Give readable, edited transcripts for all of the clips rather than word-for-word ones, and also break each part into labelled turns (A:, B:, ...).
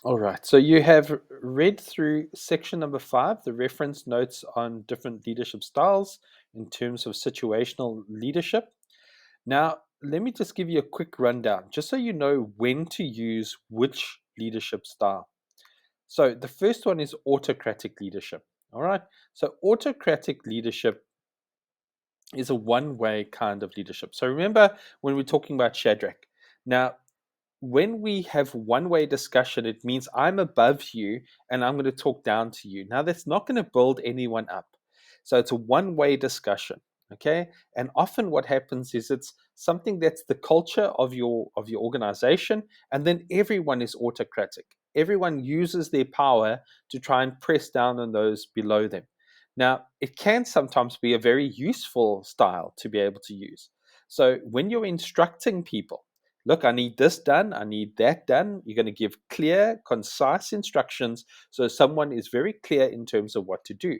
A: All right, so you have read through section number 5, the reference notes on different leadership styles in terms of situational leadership. Now, let me just give you a quick rundown, just so you know when to use which leadership style. So, the first one is autocratic leadership. All right, so autocratic leadership is a one-way kind of leadership. So, remember when we're talking about Shadrach. Now, when we have one-way discussion, it means I'm above you and I'm going to talk down to you. Now, that's not going to build anyone up. So it's a one-way discussion. Okay. And often what happens is it's something that's the culture of your organization, and then everyone is autocratic. Everyone uses their power to try and press down on those below them. Now, it can sometimes be a very useful style to be able to use. So when you're instructing people, look, I need this done, I need that done. You're going to give clear, concise instructions so someone is very clear in terms of what to do.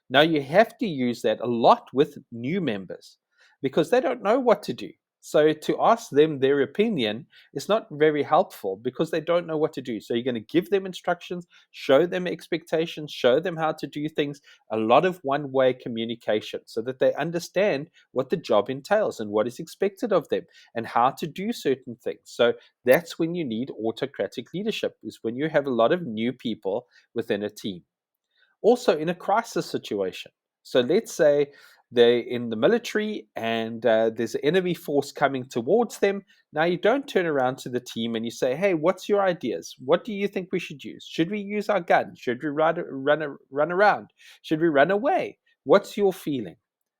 A: Now, you have to use that a lot with new members because they don't know what to do. So, to ask them their opinion is not very helpful because they don't know what to do. So, you're going to give them instructions, show them expectations, show them how to do things, a lot of one way communication so that they understand what the job entails and what is expected of them and how to do certain things. So that's when you need autocratic leadership, is when you have a lot of new people within a team. Also, in a crisis situation. So let's say they're in the military and there's an enemy force coming towards them. Now, you don't turn around to the team and you say, hey, what's your ideas? What do you think we should use? Should we use our gun? Should we run around? Should we run away? What's your feeling?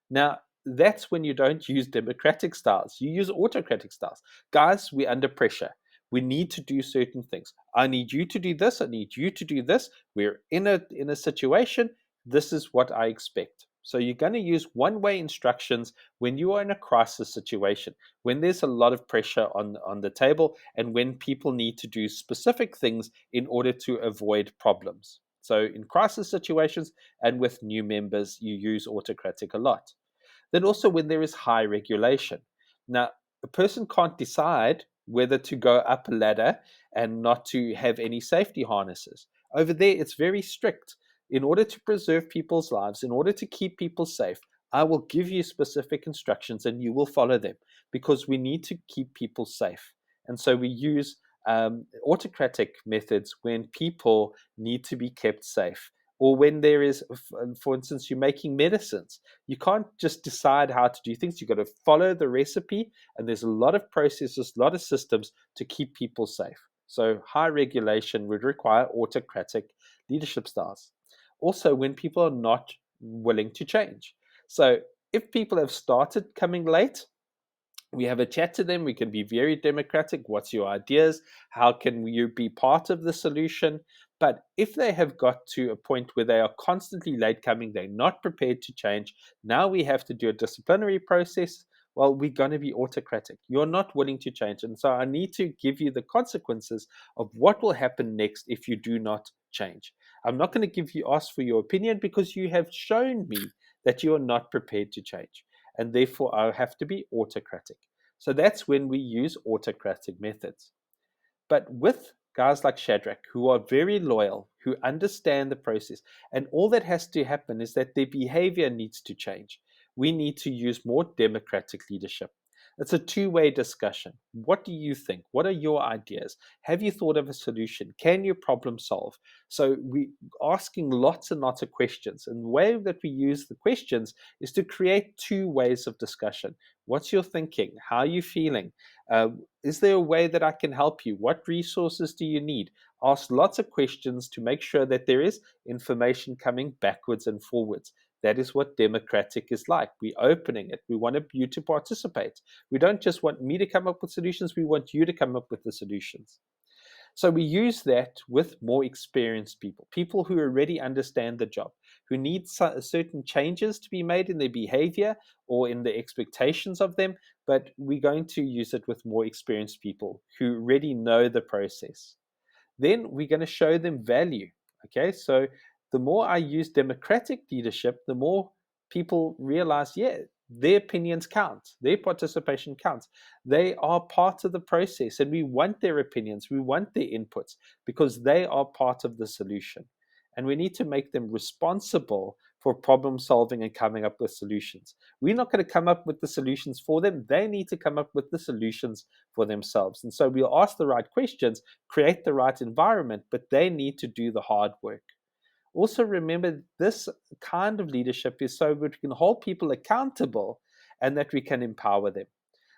A: Now, that's when you don't use democratic styles. You use autocratic styles. Guys, we're under pressure. We need to do certain things. I need you to do this. I need you to do this. We're in a situation. This is what I expect. So you're going to use one-way instructions when you are in a crisis situation, when there's a lot of pressure on the table, and when people need to do specific things in order to avoid problems. So in crisis situations and with new members, you use autocratic a lot. Then also when there is high regulation. Now, a person can't decide whether to go up a ladder and not to have any safety harnesses. Over there, it's very strict. In order to preserve people's lives, in order to keep people safe, I will give you specific instructions and you will follow them because we need to keep people safe. And so we use autocratic methods when people need to be kept safe. Or when there is, for instance, you're making medicines, you can't just decide how to do things. You've got to follow the recipe, and there's a lot of processes, a lot of systems to keep people safe. So high regulation would require autocratic leadership styles. Also, when people are not willing to change. So if people have started coming late, we have a chat to them. We can be very democratic. What's your ideas? How can you be part of the solution? But if they have got to a point where they are constantly late coming, they're not prepared to change, now we have to do a disciplinary process. Well, we're going to be autocratic. You're not willing to change. And so I need to give you the consequences of what will happen next if you do not change. I'm not going to ask for your opinion because you have shown me that you are not prepared to change. And therefore, I have to be autocratic. So that's when we use autocratic methods. But with guys like Shadrach, who are very loyal, who understand the process, and all that has to happen is that their behavior needs to change. We need to use more democratic leadership. It's a two-way discussion. What do you think? What are your ideas? Have you thought of a solution? Can you problem solve? So we asking lots and lots of questions. And the way that we use the questions is to create two ways of discussion. What's your thinking? How are you feeling? Is there a way that I can help you? What resources do you need? Ask lots of questions to make sure that there is information coming backwards and forwards. That is what democratic is like. We're opening it. We want you to participate. We don't just want me to come up with solutions. We want you to come up with the solutions. So we use that with more experienced people, people who already understand the job, who need certain changes to be made in their behavior or in the expectations of them, but we're going to use it with more experienced people who already know the process. Then we're going to show them value. Okay, so the more I use democratic leadership, the more people realize, yeah, Their opinions count. Their participation counts. They are part of the process, and we want their opinions. We want their inputs because they are part of the solution. And we need to make them responsible for problem solving and coming up with solutions. We're not going to come up with the solutions for them. They need to come up with the solutions for themselves. And so we'll ask the right questions, create the right environment, but they need to do the hard work. Also, remember this kind of leadership is so that we can hold people accountable and that we can empower them.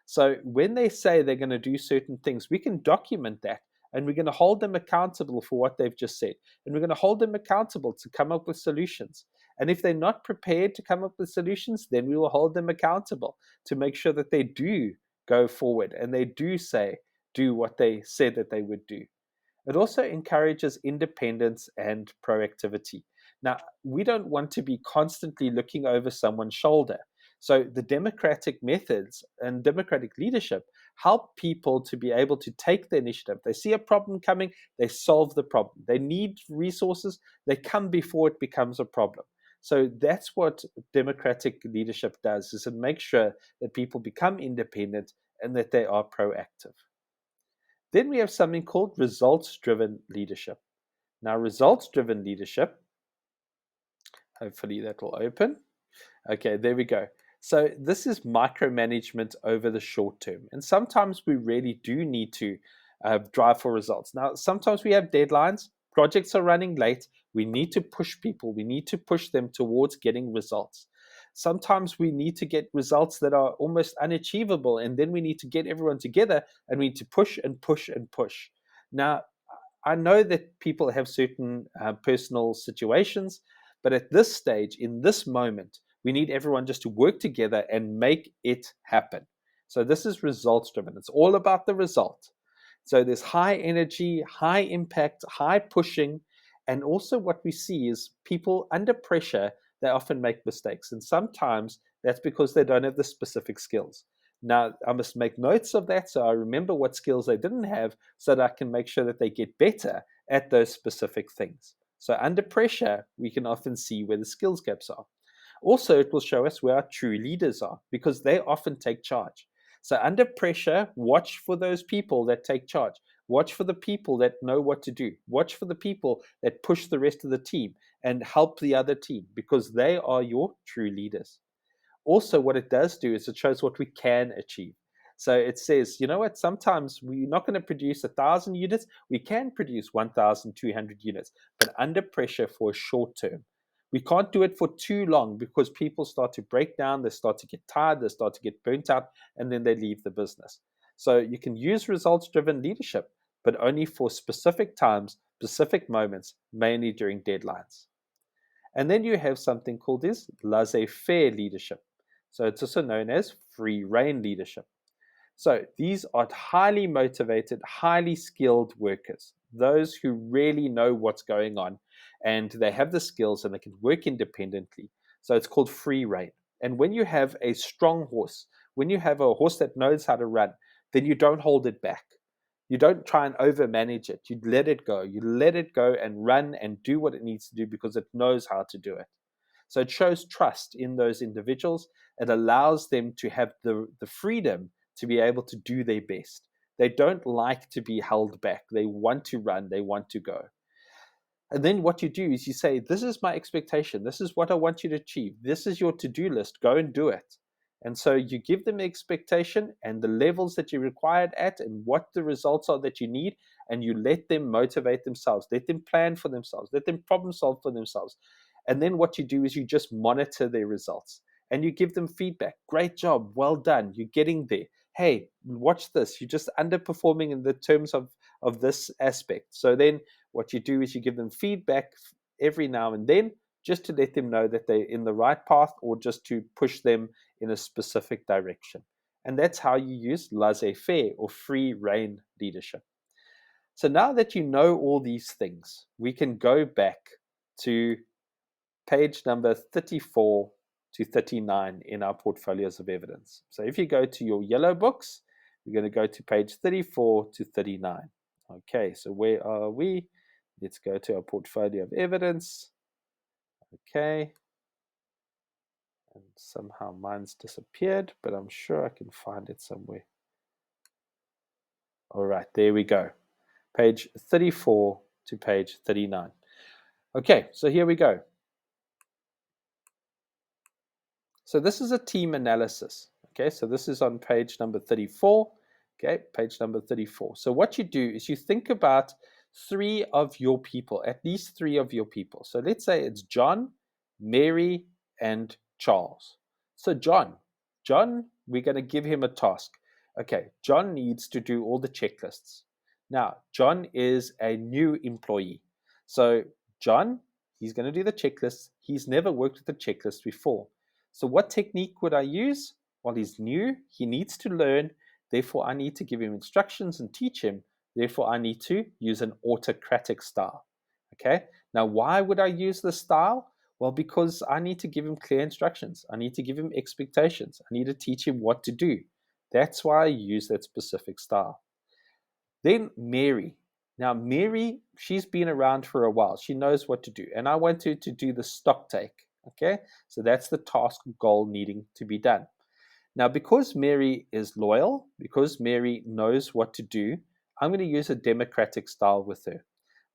A: So when they say they're going to do certain things, we can document that and we're going to hold them accountable for what they've just said. And we're going to hold them accountable to come up with solutions. And if they're not prepared to come up with solutions, then we will hold them accountable to make sure that they do go forward and they do what they said that they would do. It also encourages independence and proactivity. Now, we don't want to be constantly looking over someone's shoulder. So, the democratic methods and democratic leadership help people to be able to take the initiative. They see a problem coming, they solve the problem. They need resources, they come before it becomes a problem. So that's what democratic leadership does, is it makes sure that people become independent and that they are proactive. Then we have something called results-driven leadership. Now, results-driven leadership, hopefully that will open. Okay, there we go. So this is micromanagement over the short term. And sometimes we really do need to drive for results. Now, sometimes we have deadlines, projects are running late. We need to push people. We need to push them towards getting results. Sometimes we need to get results that are almost unachievable, and then we need to get everyone together and we need to push and push and push. Now, I know that people have certain personal situations, but at this stage, in this moment, we need everyone just to work together and make it happen. So this is results driven. It's all about the result. So there's high energy, high impact, high pushing. And also what we see is people under pressure, they often make mistakes. And sometimes that's because they don't have the specific skills. Now, I must make notes of that so I remember what skills they didn't have so that I can make sure that they get better at those specific things. So under pressure, we can often see where the skills gaps are. Also, it will show us where our true leaders are because they often take charge. So under pressure, watch for those people that take charge. Watch for the people that know what to do. Watch for the people that push the rest of the team and help the other team because they are your true leaders. Also, what it does do is it shows what we can achieve. So it says, you know what, sometimes we're not going to produce 1,000 units. We can produce 1,200 units, but under pressure for a short term. We can't do it for too long because people start to break down, they start to get tired, they start to get burnt out, and then they leave the business. So you can use results-driven leadership, but only for specific times, specific moments, mainly during deadlines. And then you have something called this laissez-faire leadership. So it's also known as free rein leadership. So these are highly motivated, highly skilled workers, those who really know what's going on and they have the skills and they can work independently. So it's called free rein. And when you have a strong horse, when you have a horse that knows how to run, then you don't hold it back. You don't try and overmanage it. You let it go. You let it go and run and do what it needs to do because it knows how to do it. So it shows trust in those individuals. It allows them to have the freedom to be able to do their best. They don't like to be held back. They want to run. They want to go. And then what you do is you say, this is my expectation. This is what I want you to achieve. This is your to-do list. Go and do it. And so you give them the expectation and the levels that you're required at and what the results are that you need, and you let them motivate themselves. Let them plan for themselves. Let them problem solve for themselves. And then what you do is you just monitor their results and you give them feedback. Great job. Well done. You're getting there. Hey, watch this. You're just underperforming in the terms of this aspect. So then what you do is you give them feedback every now and then just to let them know that they're in the right path or just to push them in a specific direction. And that's how you use laissez-faire or free rein leadership. So now that you know all these things, we can go back to page number 34 to 39 in our portfolios of evidence. So if you go to your yellow books, we're going to go to page 34 to 39. Okay, so where are we? Let's go to our portfolio of evidence. Okay. And somehow mine's disappeared, but I'm sure I can find it somewhere. All right, there we go. Page 34 to page 39. Okay, so here we go. So this is a team analysis. Okay, so this is on page number 34. Okay, page number 34. So what you do is you think about three of your people, at least three of your people. So let's say it's John, Mary, and Charles. So John, we're going to give him a task. Okay, John needs to do all the checklists. Now, John is a new employee. So John, he's going to do the checklists. He's never worked with the checklist before. So what technique would I use? Well, he's new. He needs to learn. Therefore, I need to give him instructions and teach him. Therefore, I need to use an autocratic style. Okay. Now, why would I use this style? Well, because I need to give him clear instructions. I need to give him expectations. I need to teach him what to do. That's why I use that specific style. Then Mary. Now, Mary, she's been around for a while. She knows what to do. And I want her to do the stock take. Okay, so that's the task goal needing to be done. Now, because Mary is loyal, because Mary knows what to do, I'm going to use a democratic style with her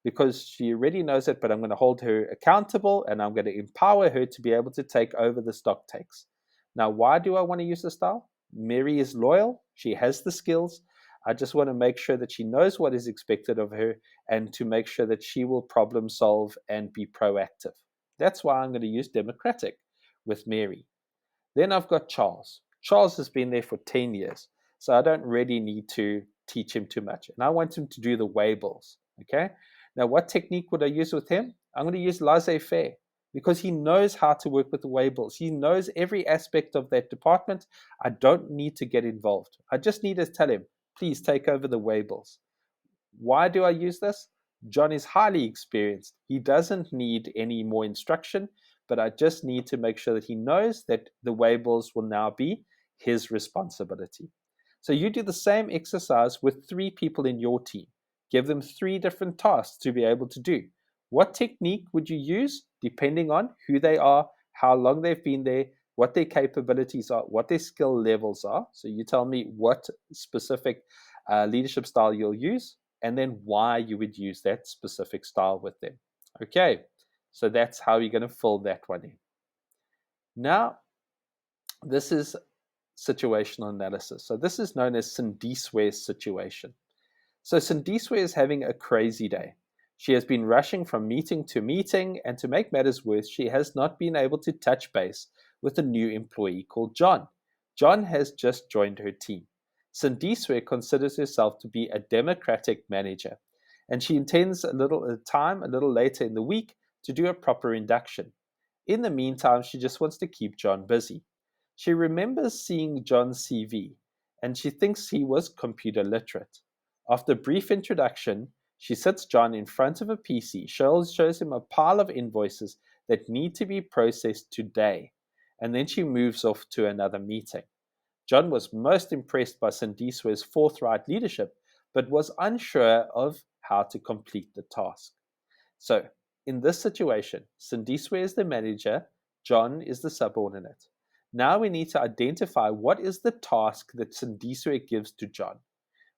A: because she already knows it, but I'm going to hold her accountable and I'm going to empower her to be able to take over the stock takes. Now, why do I want to use the style? Mary is loyal. She has the skills. I just want to make sure that she knows what is expected of her and to make sure that she will problem solve and be proactive. That's why I'm going to use democratic with Mary. Then I've got Charles. Charles has been there for 10 years, so I don't really need to teach him too much. And I want him to do the waybills, okay? Now, what technique would I use with him? I'm going to use LaserFair because he knows how to work with the waybills. He knows every aspect of that department. I don't need to get involved. I just need to tell him, please take over the waybills. Why do I use this? John is highly experienced. He doesn't need any more instruction, but I just need to make sure that he knows that the waybills will now be his responsibility. So you do the same exercise with three people in your team. Give them three different tasks to be able to do. What technique would you use depending on who they are, how long they've been there, what their capabilities are, what their skill levels are? So you tell me what specific leadership style you'll use, and then why you would use that specific style with them. Okay, so that's how you're going to fill that one in. Now, this is situational analysis. So this is known as Sindisware's situation. So Sindisware is having a crazy day. She has been rushing from meeting to meeting, and to make matters worse, she has not been able to touch base with a new employee called John. John has just joined her team. Sindisware considers herself to be a democratic manager, and she intends a little later in the week to do a proper induction. In the meantime, she just wants to keep John busy. She remembers seeing John's CV, and she thinks he was computer literate. After a brief introduction, she sits John in front of a PC, shows him a pile of invoices that need to be processed today, and then she moves off to another meeting. John was most impressed by Sindisware's forthright leadership, but was unsure of how to complete the task. So, in this situation, Sindisware is the manager, John is the subordinate. Now we need to identify what is the task that Sindisware gives to John.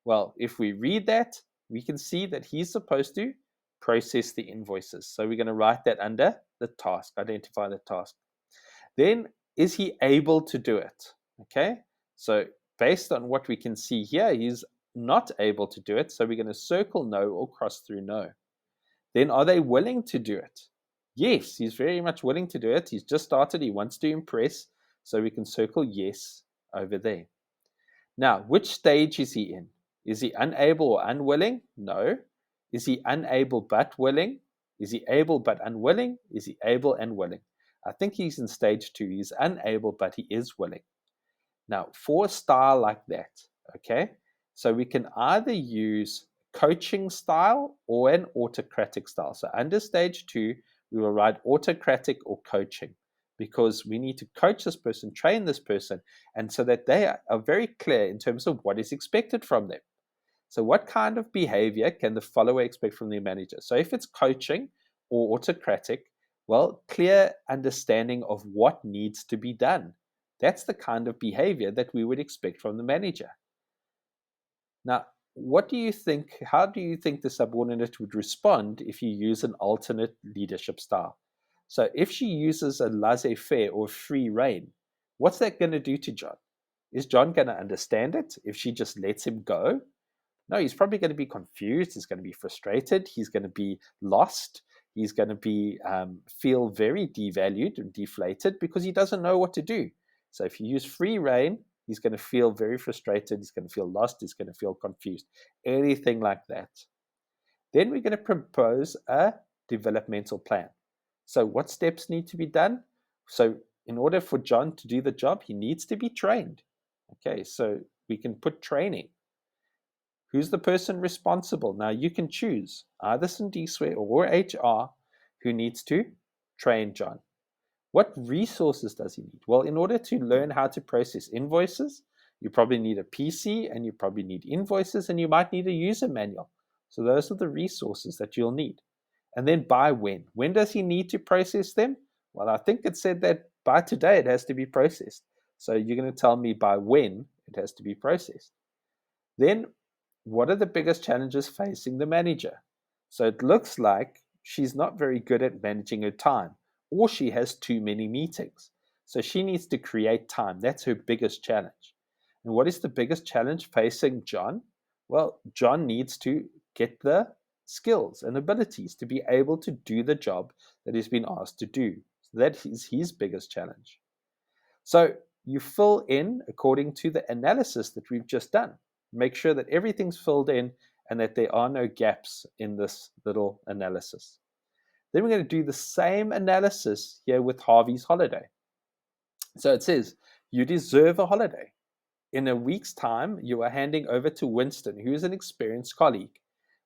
A: Well, if we read that, we can see that he's supposed to process the invoices. So we're going to write that under the task, identify the task. Then, is he able to do it? Okay, so based on what we can see here, he's not able to do it. So we're going to circle no or cross through no. Then, are they willing to do it? Yes, he's very much willing to do it. He's just started. He wants to impress. So we can circle yes over there. Now, which stage is he in? Is he unable or unwilling? No. Is he unable but willing? Is he able but unwilling? Is he able and willing? I think he's in stage 2. He's unable but he is willing. Now, for a style like that, okay, so we can either use coaching style or an autocratic style. So under stage 2, we will write autocratic or coaching, because we need to coach this person, train this person, and so that they are very clear in terms of what is expected from them. So what kind of behavior can the follower expect from their manager? So if it's coaching or autocratic, Well, clear understanding of what needs to be done. That's the kind of behavior that we would expect from the manager. Now, what do you think? How do you think the subordinate would respond if you use an alternate leadership style? So, if she uses a laissez faire or free rein, what's that going to do to John? Is John going to understand it if she just lets him go? No, he's probably going to be confused. He's going to be frustrated. He's going to be lost. He's going to be feel very devalued and deflated because he doesn't know what to do. So if you use free rein, he's going to feel very frustrated. He's going to feel lost. He's going to feel confused. Anything like that. Then we're going to propose a developmental plan. So what steps need to be done? So in order for John to do the job, he needs to be trained. Okay, so we can put training. Who's the person responsible? Now you can choose either Sindiswe or HR who needs to train John. What resources does he need? Well, in order to learn how to process invoices, you probably need a PC and you probably need invoices and you might need a user manual. So those are the resources that you'll need. And then by when? When does he need to process them? Well, I think it said that by today it has to be processed. So you're going to tell me by when it has to be processed. Then what are the biggest challenges facing the manager? So it looks like she's not very good at managing her time, or she has too many meetings. So she needs to create time. That's her biggest challenge. And what is the biggest challenge facing John? Well, John needs to get the skills and abilities to be able to do the job that he's been asked to do. So that is his biggest challenge. So you fill in according to the analysis that we've just done. Make sure that everything's filled in and that there are no gaps in this little analysis. Then we're going to do the same analysis here with Harvey's holiday. So it says, you deserve a holiday. In a week's time, you are handing over to Winston, who is an experienced colleague.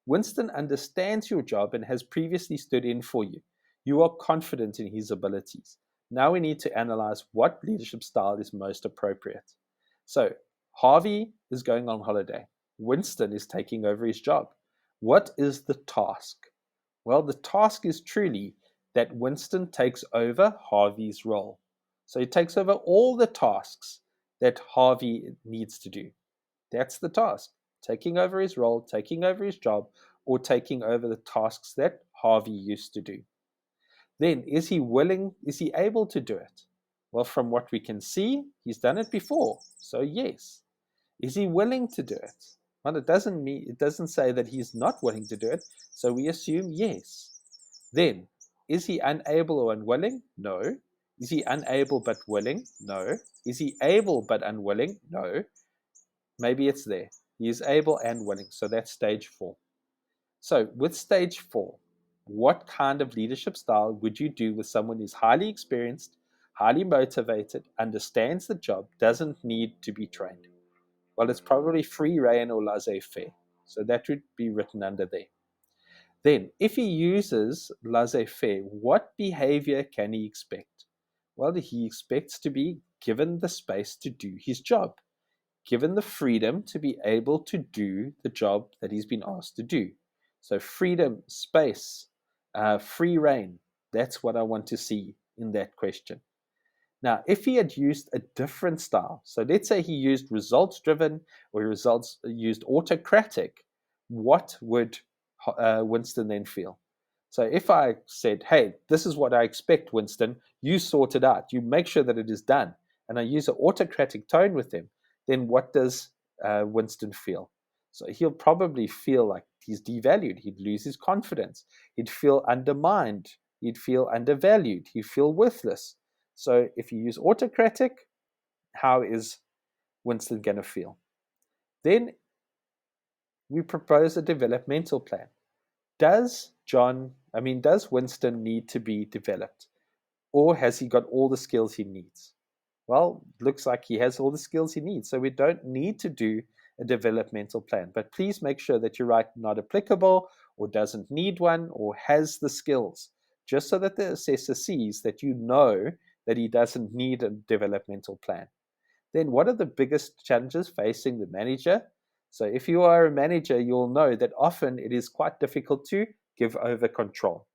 A: Winston understands your job and has previously stood in for you. You are confident in his abilities. Now we need to analyze what leadership style is most appropriate. So Harvey is going on holiday. Winston is taking over his job. What is the task? Well, the task is truly that Winston takes over Harvey's role. So he takes over all the tasks that Harvey needs to do. That's the task. Taking over his role, taking over his job, or taking over the tasks that Harvey used to do. Then, is he willing? Is he able to do it? Well, from what we can see, he's done it before. So yes. Is he willing to do it? Well, it doesn't say that he's not willing to do it. So we assume yes. Then, is he unable or unwilling? No. Is he unable but willing? No. Is he able but unwilling? No. Maybe it's there. He is able and willing. So that's stage 4. So with stage 4, what kind of leadership style would you do with someone who's highly experienced, highly motivated, understands the job, doesn't need to be trained? Well, it's probably free rein or laissez-faire. So that would be written under there. Then, if he uses laissez-faire, what behavior can he expect? Well, he expects to be given the space to do his job, given the freedom to be able to do the job that he's been asked to do. So freedom, space, free rein, that's what I want to see in that question. Now, if he had used a different style, so let's say he used results-driven or used autocratic, what would Winston then feel? So if I said, hey, this is what I expect, Winston, you sort it out, you make sure that it is done, and I use an autocratic tone with him, then what does Winston feel? So he'll probably feel like he's devalued. He'd lose his confidence. He'd feel undermined. He'd feel undervalued. He'd feel worthless. So if you use autocratic, how is Winston going to feel? Then we propose a developmental plan. Does Winston need to be developed? Or has he got all the skills he needs? Well, looks like he has all the skills he needs. So we don't need to do a developmental plan. But please make sure that you write not applicable or doesn't need one or has the skills, just so that the assessor sees that you know that he doesn't need a developmental plan. Then what are the biggest challenges facing the manager? So if you are a manager, you'll know that often it is quite difficult to give over control.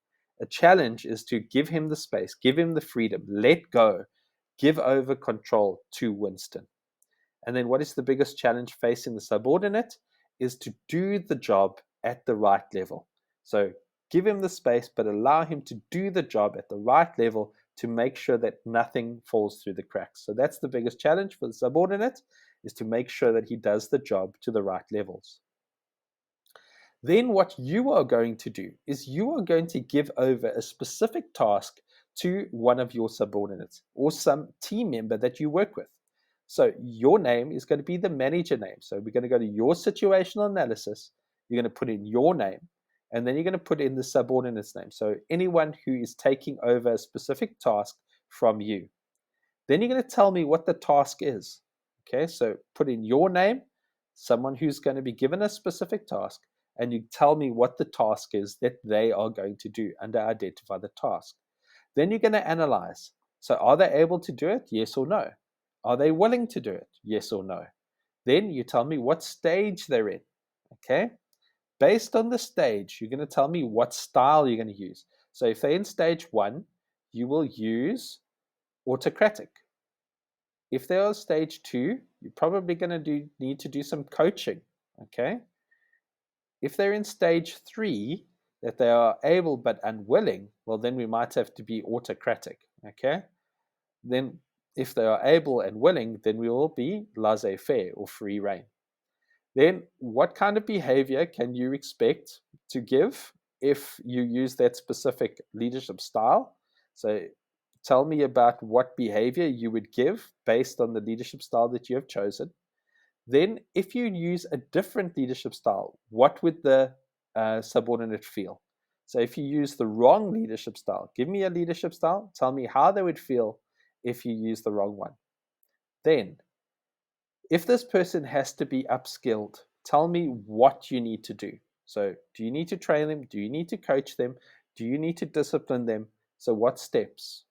A: A challenge is to give him the space, give him the freedom, let go, give over control to Winston. And then what is the biggest challenge facing the subordinate is to do the job at the right level. So give him the space, but allow him to do the job at the right level to make sure that nothing falls through the cracks. So that's the biggest challenge for the subordinate, is to make sure that he does the job to the right levels. Then what you are going to do is you are going to give over a specific task to one of your subordinates or some team member that you work with. So your name is going to be the manager name. So we're going to go to your situational analysis. You're going to put in your name, and then you're going to put in the subordinate's name. So anyone who is taking over a specific task from you. Then you're going to tell me what the task is. Okay, so put in your name, someone who's going to be given a specific task, and you tell me what the task is that they are going to do under identify the task. Then you're going to analyze. So are they able to do it? Yes or no? Are they willing to do it? Yes or no? Then you tell me what stage they're in. Okay? Based on the stage, you're going to tell me what style you're going to use. So if they're in stage 1, you will use autocratic. If they're on stage 2, you're probably going to need to do some coaching. Okay? If they're in stage 3, that they are able but unwilling, well, then we might have to be autocratic. Okay? Then if they are able and willing, then we will be laissez-faire or free reign. Then what kind of behavior can you expect to give if you use that specific leadership style? So tell me about what behavior you would give based on the leadership style that you have chosen. Then if you use a different leadership style, what would the subordinate feel? So if you use the wrong leadership style, give me a leadership style, tell me how they would feel if you use the wrong one. Then, if this person has to be upskilled, tell me what you need to do. So do you need to train them? Do you need to coach them? Do you need to discipline them? So what steps?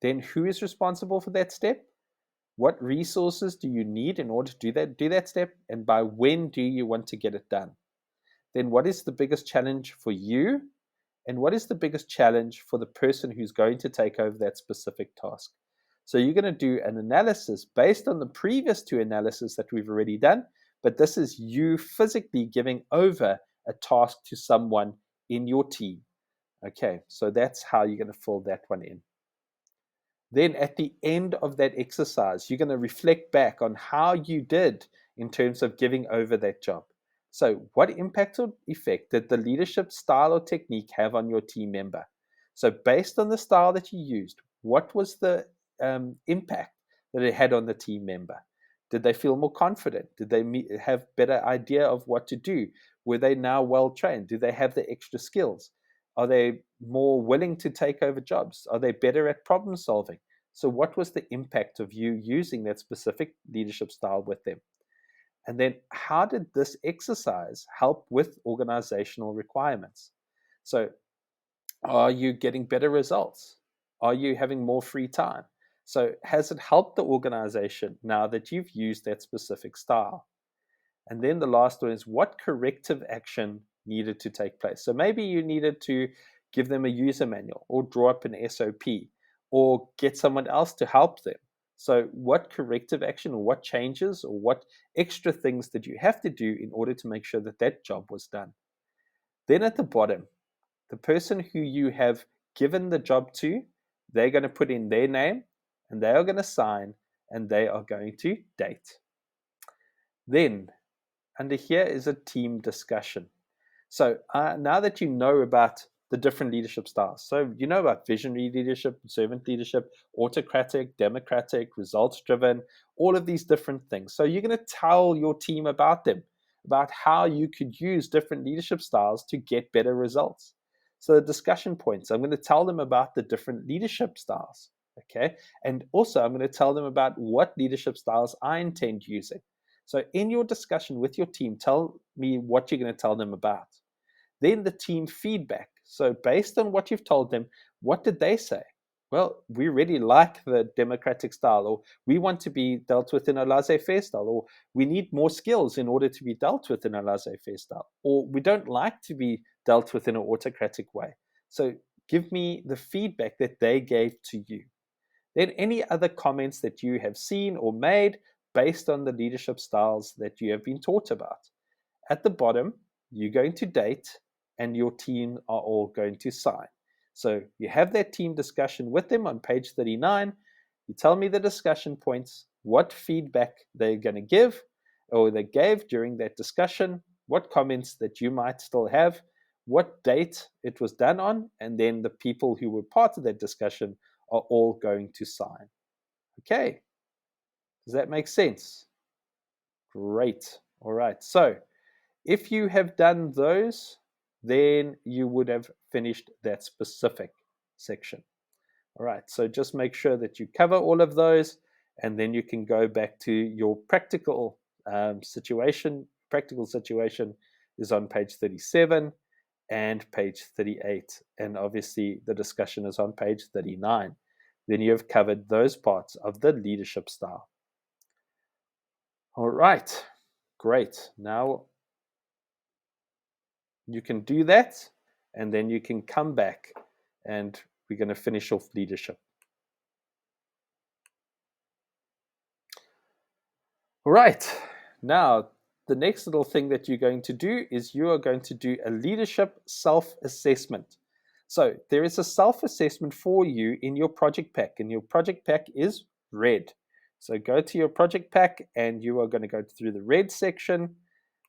A: Then who is responsible for that step? What resources do you need in order to do that step? And by when do you want to get it done? Then what is the biggest challenge for you? And what is the biggest challenge for the person who's going to take over that specific task? So you're going to do an analysis based on the previous 2 analyses that we've already done, but this is you physically giving over a task to someone in your team. Okay, so that's how you're going to fill that one in. Then at the end of that exercise, you're going to reflect back on how you did in terms of giving over that job. So what impact or effect did the leadership style or technique have on your team member? So based on the style that you used, what was the impact that it had on the team member? Did they feel more confident? Did they have better idea of what to do? Were they now well trained? Do they have the extra skills? Are they more willing to take over jobs? Are they better at problem solving? So what was the impact of you using that specific leadership style with them? And then how did this exercise help with organizational requirements? So are you getting better results? Are you having more free time? So has it helped the organization now that you've used that specific style? And then the last one is what corrective action needed to take place. So maybe you needed to give them a user manual or draw up an SOP or get someone else to help them. So what corrective action or what changes or what extra things did you have to do in order to make sure that that job was done? Then at the bottom, the person who you have given the job to, they're going to put in their name and they are going to sign and they are going to date. Then under here is a team discussion. So now that you know about the different leadership styles, so you know about visionary leadership, servant leadership, autocratic, democratic, results-driven, all of these different things. So you're going to tell your team about them, about how you could use different leadership styles to get better results. So the discussion points, I'm going to tell them about the different leadership styles, okay? And also I'm going to tell them about what leadership styles I intend using. So in your discussion with your team, tell me what you're going to tell them about. Then the team feedback. So based on what you've told them, what did they say? Well, we really like the democratic style, or we want to be dealt with in a laissez-faire style, or we need more skills in order to be dealt with in a laissez-faire style, or we don't like to be dealt with in an autocratic way. So give me the feedback that they gave to you. Then any other comments that you have seen or made based on the leadership styles that you have been taught about. At the bottom, you're going to date and your team are all going to sign. So you have that team discussion with them on page 39. You tell me the discussion points, what feedback they're going to give or they gave during that discussion, what comments that you might still have, what date it was done on, and then the people who were part of that discussion are all going to sign. Okay, does that make sense? Great. All right, so if you have done those, then you would have finished that specific section. All right, so just make sure that you cover all of those, and then you can go back to your practical situation. Practical situation is on page 37 and page 38, and obviously the discussion is on page 39. Then you have covered those parts of the leadership style. All right, great. Now you can do that, and then you can come back and we're going to finish off leadership. All right, now the next little thing that you're going to do is you are going to do a leadership self-assessment. So there is a self-assessment for you in your project pack, and your project pack is red. So go to your project pack and you are going to go through the red section.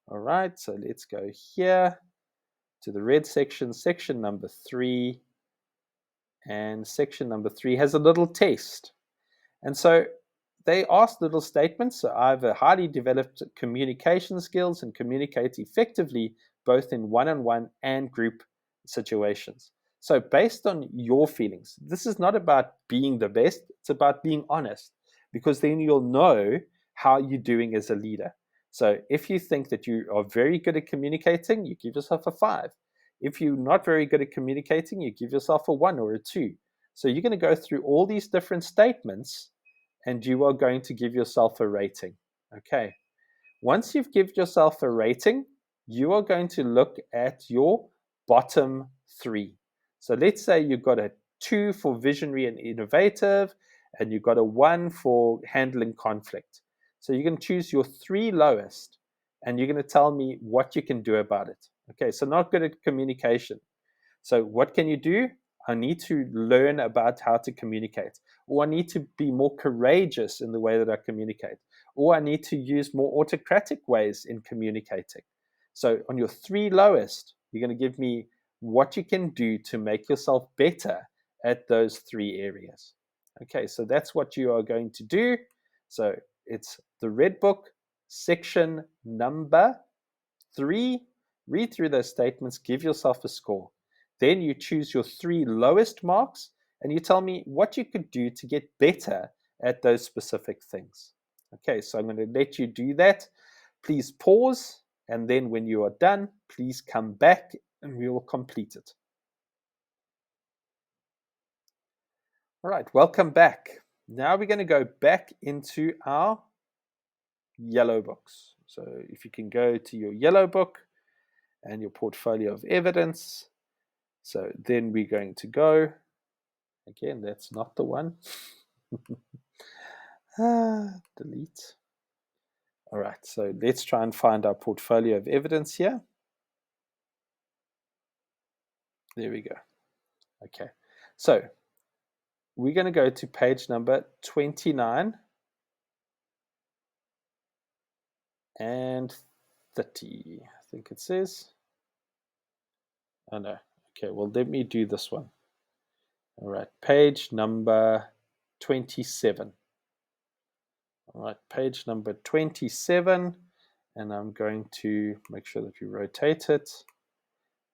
A: All right, so let's go here to the red section, section number 3. And section number 3 has a little test. And so they ask little statements. So I have a highly developed communication skills and communicate effectively both in one-on-one and group situations. So based on your feelings, this is not about being the best, it's about being honest, because then you'll know how you're doing as a leader. So if you think that you are very good at communicating, you give yourself a 5. If you're not very good at communicating, you give yourself a 1 or a 2. So you're going to go through all these different statements and you are going to give yourself a rating. Okay. Once you've given yourself a rating, you are going to look at your bottom 3. So let's say you've got a 2 for visionary and innovative, and you've got a 1 for handling conflict. So you're going to choose your 3 lowest, and you're going to tell me what you can do about it. Okay, so not good at communication. So what can you do? I need to learn about how to communicate, or I need to be more courageous in the way that I communicate, or I need to use more autocratic ways in communicating. So on your 3 lowest, you're going to give me what you can do to make yourself better at those 3 areas. Okay, so that's what you are going to do. So it's the red book, section number 3. Read through those statements, give yourself a score. Then you choose your 3 lowest marks and you tell me what you could do to get better at those specific things. Okay, so I'm going to let you do that. Please pause, and then when you are done, please come back and we will complete it. All right, welcome back. Now we're going to go back into our yellow books. So if you can go to your yellow book and your portfolio of evidence. So then we're going to go, again, that's not the one. Delete. All right, so let's try and find our portfolio of evidence here. There we go. Okay, so we're going to go to page number 29 and 30, I think it says. Oh no, okay, well, let me do this one. All right, page number 27. All right, page number 27, and I'm going to make sure that we rotate it.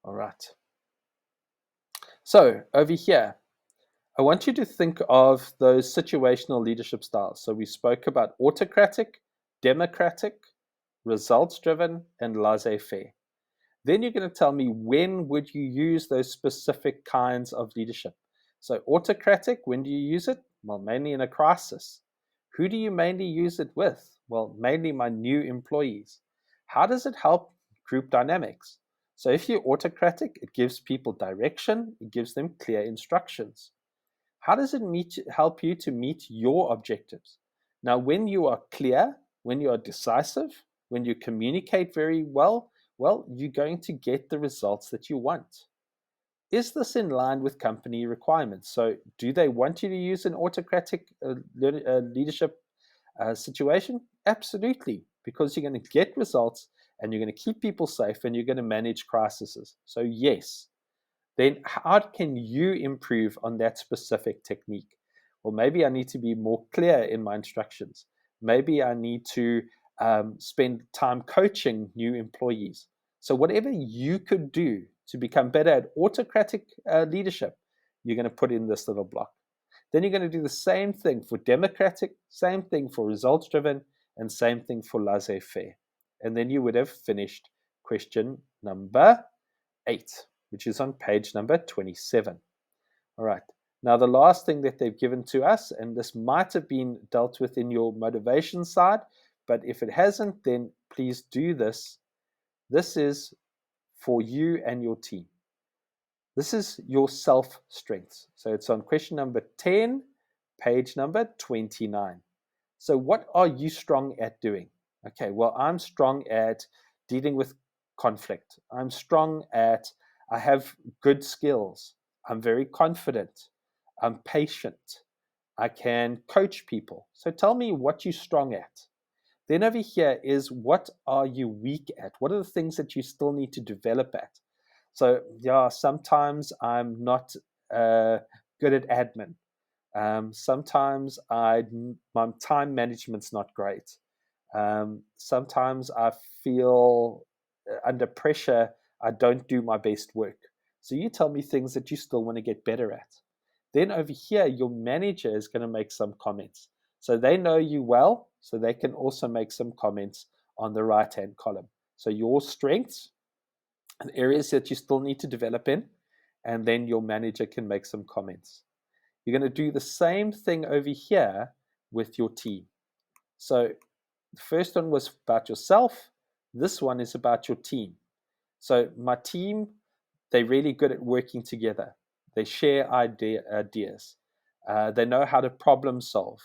A: All right. So over here, I want you to think of those situational leadership styles. So we spoke about autocratic, democratic, results-driven, and laissez-faire. Then you're going to tell me when would you use those specific kinds of leadership. So autocratic, when do you use it? Well, mainly in a crisis. Who do you mainly use it with? Well, mainly my new employees. How does it help group dynamics? So if you're autocratic, it gives people direction, it gives them clear instructions. How does it help you to meet your objectives? Now, when you are clear, when you are decisive, when you communicate very well, you're going to get the results that you want. Is this in line with company requirements? So, do they want you to use an autocratic leadership situation? Absolutely, because you're going to get results and you're going to keep people safe and you're going to manage crises. So, yes. Then how can you improve on that specific technique? Well, maybe I need to be more clear in my instructions. Maybe I need to spend time coaching new employees. So whatever you could do to become better at autocratic leadership, you're going to put in this little block. Then you're going to do the same thing for democratic, same thing for results driven, and same thing for laissez-faire. And then you would have finished question number 8, which is on page number 27. All right. Now, the last thing that they've given to us, and this might have been dealt with in your motivation side, but if it hasn't, then please do this. This is for you and your team. This is your self-strengths. So it's on question number 10, page number 29. So what are you strong at doing? Okay, well, I'm strong at dealing with conflict. I'm strong at, I have good skills. I'm very confident. I'm patient. I can coach people. So tell me what you're strong at. Then over here is what are you weak at? What are the things that you still need to develop at? So yeah, sometimes I'm not good at admin. Sometimes my time management's not great. Sometimes I feel under pressure, I don't do my best work. So you tell me things that you still want to get better at. Then over here, your manager is going to make some comments. So they know you well, so they can also make some comments on the right-hand column. So your strengths and areas that you still need to develop in, and then your manager can make some comments. You're going to do the same thing over here with your team. So the first one was about yourself. This one is about your team. So my team, they're really good at working together. They share ideas. They know how to problem solve.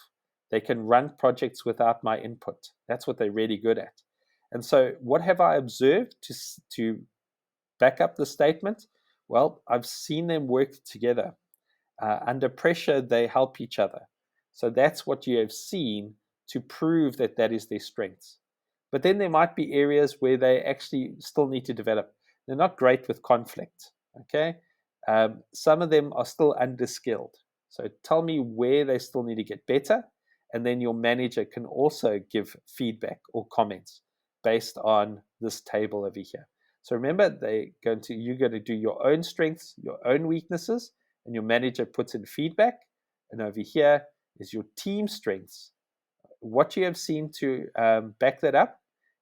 A: They can run projects without my input. That's what they're really good at. And so what have I observed to back up the statement? Well, I've seen them work together. Under pressure, they help each other. So that's what you have seen to prove that that is their strengths. But then there might be areas where they actually still need to develop. They're not great with conflict, okay? Some of them are still underskilled. So tell me where they still need to get better, and then your manager can also give feedback or comments based on this table over here. So remember, you're going to do your own strengths, your own weaknesses, and your manager puts in feedback. And over here is your team strengths, what you have seen to back that up,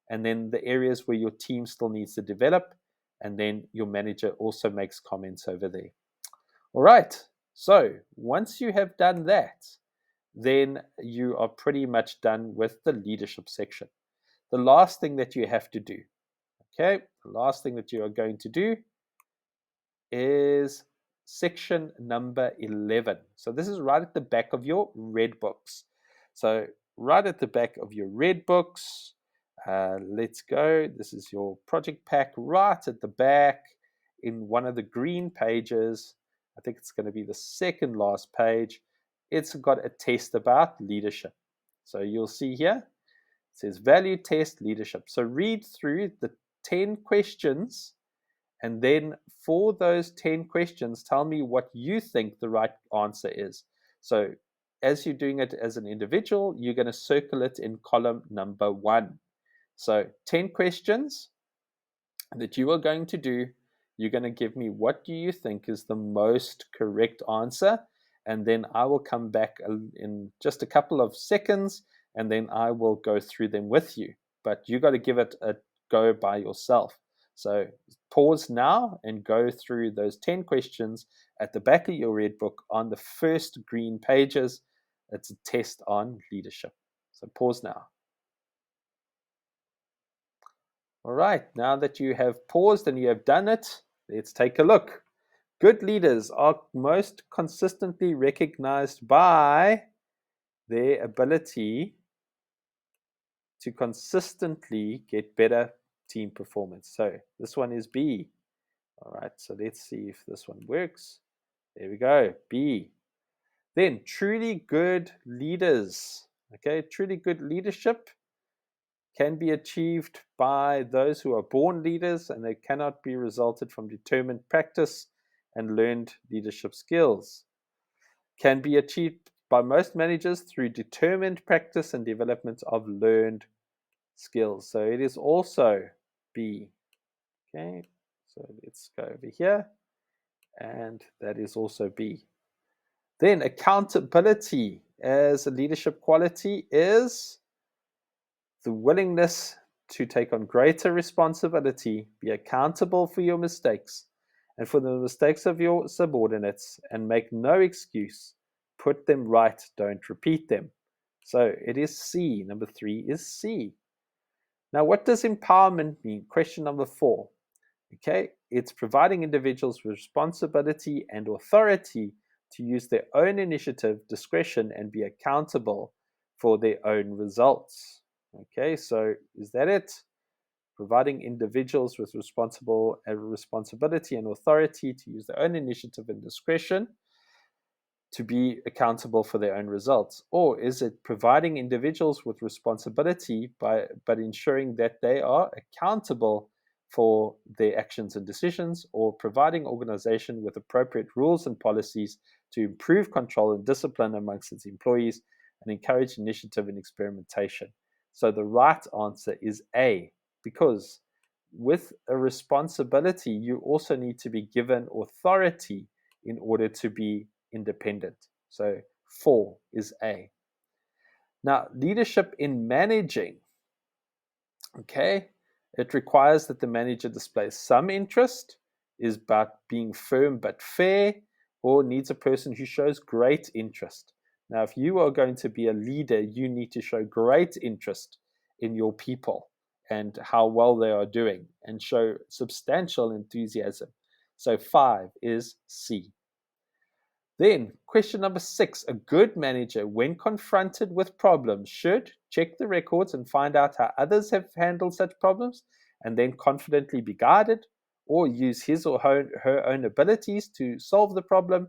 A: and then the areas where your team still needs to develop, and then your manager also makes comments over there. All right, so once you have done that, then you are pretty much done with the leadership section. The last thing that you have to do, okay, the last thing that you are going to do is section number 11. So this is right at the back of your red books. So right at the back of your red books, let's go. This is your project pack right at the back in one of the green pages. I think it's going to be the second last page. It's got a test about leadership. So you'll see here, it says value test leadership. So read through the 10 questions, and then for those 10 questions, tell me what you think the right answer is. So as you're doing it as an individual, you're going to circle it in column number 1. So 10 questions that you are going to do. You're going to give me what do you think is the most correct answer. And then I will come back in just a couple of seconds, and then I will go through them with you. But you got to give it a go by yourself. So pause now and go through those 10 questions at the back of your red book on the first green pages. It's a test on leadership. So pause now. All right, now that you have paused and you have done it, let's take a look. Good leaders are most consistently recognized by their ability to consistently get better team performance. So this one is B. All right, so let's see if this one works. There we go, B. Then truly good leaders. Okay, truly good leadership can be achieved by those who are born leaders, and they cannot be resulted from determined practice and learned leadership skills. Can be achieved by most managers through determined practice and development of learned skills. So it is also B. Okay, so let's go over here, and that is also B. Then accountability as a leadership quality is the willingness to take on greater responsibility, be accountable for your mistakes and for the mistakes of your subordinates, and make no excuse. Put them right, don't repeat them. So it is C. Number 3 is C. Now, what does empowerment mean? Question number 4. Okay, it's providing individuals with responsibility and authority to use their own initiative, discretion, and be accountable for their own results. Okay, so is that it? Providing individuals with responsibility and authority to use their own initiative and discretion to be accountable for their own results? Or is it providing individuals with responsibility but ensuring that they are accountable for their actions and decisions, or providing organization with appropriate rules and policies to improve control and discipline amongst its employees and encourage initiative and experimentation? So the right answer is A, because with a responsibility, you also need to be given authority in order to be independent. So 4 is A. Now, leadership in managing. Okay, it requires that the manager displays some interest, is about being firm but fair, or needs a person who shows great interest. Now, if you are going to be a leader, you need to show great interest in your people and how well they are doing, and show substantial enthusiasm. So 5 is C. Then, question number 6, a good manager, when confronted with problems, should check the records and find out how others have handled such problems, and then confidently be guided, or use his or her own abilities to solve the problem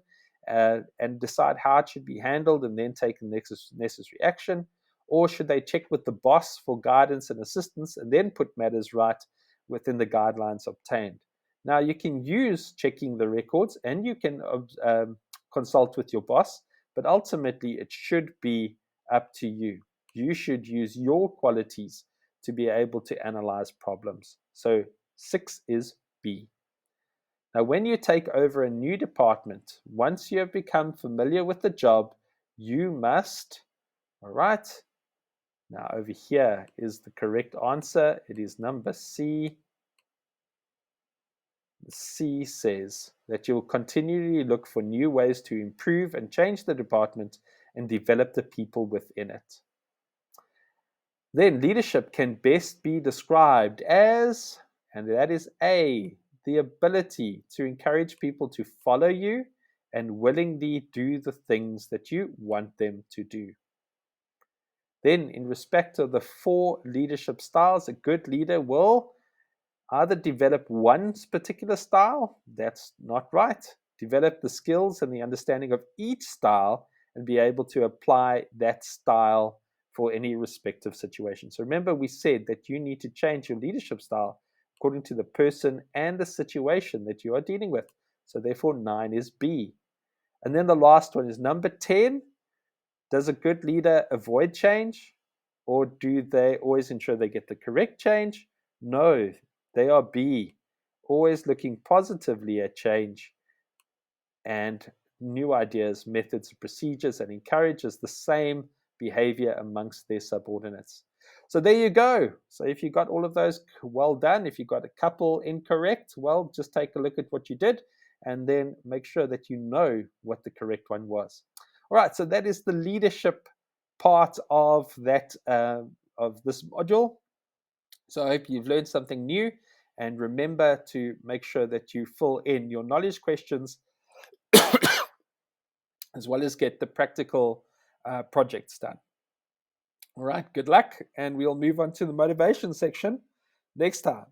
A: and decide how it should be handled and then take the necessary action? Or should they check with the boss for guidance and assistance and then put matters right within the guidelines obtained? Now, you can use checking the records and you can consult with your boss, but ultimately it should be up to you. You should use your qualities to be able to analyze problems. So 6 is B. Now, when you take over a new department, once you have become familiar with the job, you must, all right, now over here is the correct answer. It is number C. C says that you'll continually look for new ways to improve and change the department and develop the people within it. Then leadership can best be described as, and that is A, the ability to encourage people to follow you and willingly do the things that you want them to do. Then, in respect of the 4 leadership styles, a good leader will either develop one particular style, that's not right. Develop the skills and the understanding of each style and be able to apply that style for any respective situation. So remember, we said that you need to change your leadership style according to the person and the situation that you are dealing with. So therefore 9 is B. And then the last one is number 10. Does a good leader avoid change, or do they always ensure they get the correct change? No, they are B, always looking positively at change and new ideas, methods, and procedures, and encourages the same behavior amongst their subordinates. So there you go. So if you got all of those, well done. If you got a couple incorrect, well, just take a look at what you did and then make sure that you know what the correct one was. All right, so that is the leadership part of that of this module. So I hope you've learned something new, and remember to make sure that you fill in your knowledge questions as well as get the practical projects done. All right, good luck, and we'll move on to the motivation section next time.